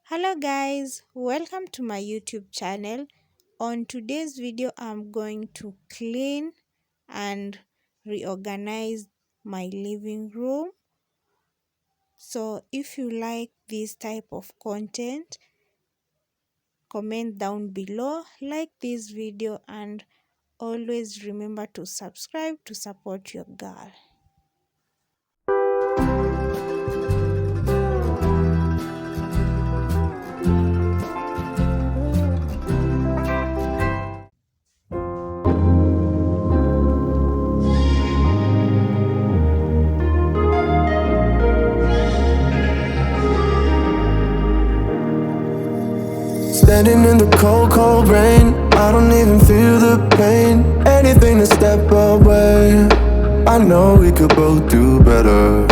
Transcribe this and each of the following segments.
Hello guys, welcome to my YouTube channel. On today's video, I'm going to clean and reorganize my living room. So if you like this type of content, comment down below, like this video, and always remember to subscribe to support your girl. Standing in the cold, cold rain, I don't even feel the pain. Anything to step away, I know we could both do better.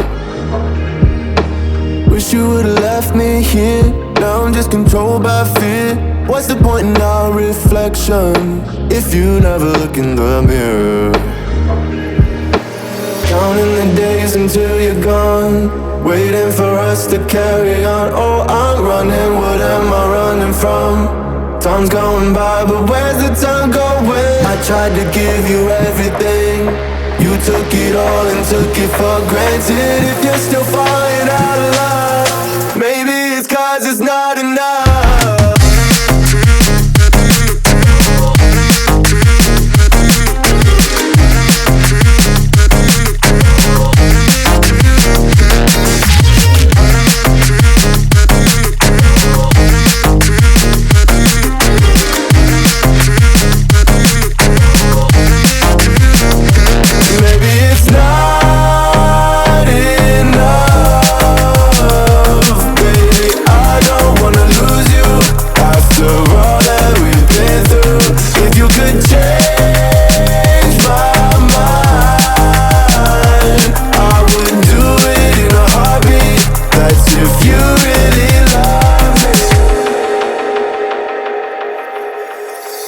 Wish you would've left me here, now I'm just controlled by fear. What's the point in our reflection, if you never look in the mirror? Counting the days until you're gone, waiting for us to carry on. Oh, I'm running, what am I running from? Time's going by, but where's the time going? I tried to give you everything, you took it all and took it for granted. If you're still falling out of love, maybe it's 'cause it's not enough.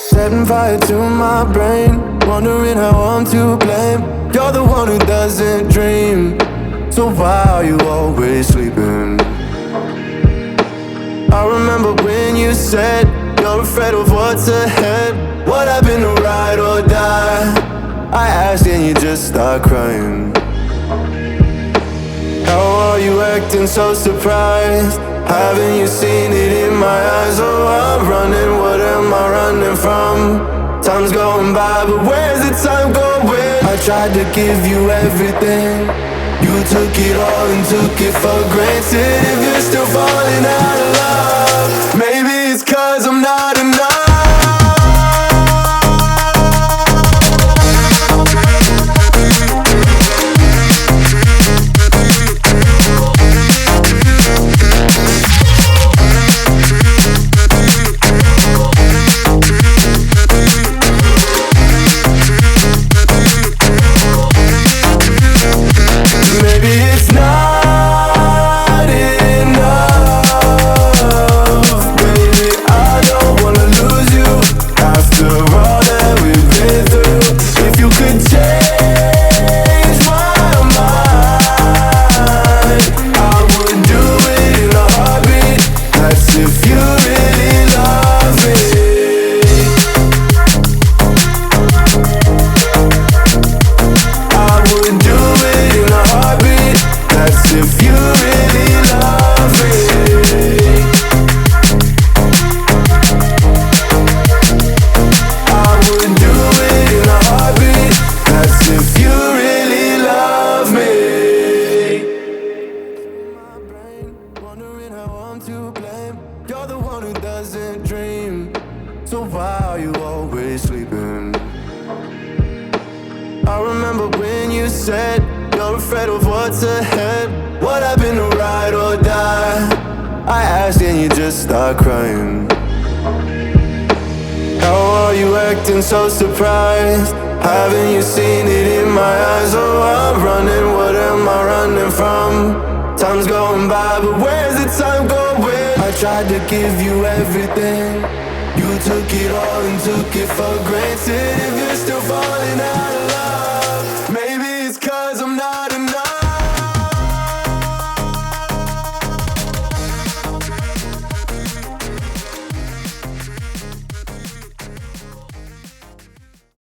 Setting fire to my brain, wondering how I'm to blame. You're the one who doesn't dream, so why are you always sleeping? I remember when you said you're afraid of what's ahead. What happened to ride or die? I asked and you just start crying. How are you acting so surprised? Haven't you seen it in my eyes? Oh, I'm running, what am I running from? Time's going by, but where's the time going? I tried to give you everything, you took it all and took it for granted. If you're still falling out of love, maybe it's 'cause I'm not enough. To blame, you're the one who doesn't dream, so why are you always sleeping? I remember when you said you're afraid of what's ahead. What happened to ride or die? I asked and you just start crying. How are you acting so surprised? Haven't you seen it in my eyes? Oh, I'm running, what am I running from? Time's going by, but where's the time going? I tried to give you everything, you took it all and took it for granted. If you're still falling out of love,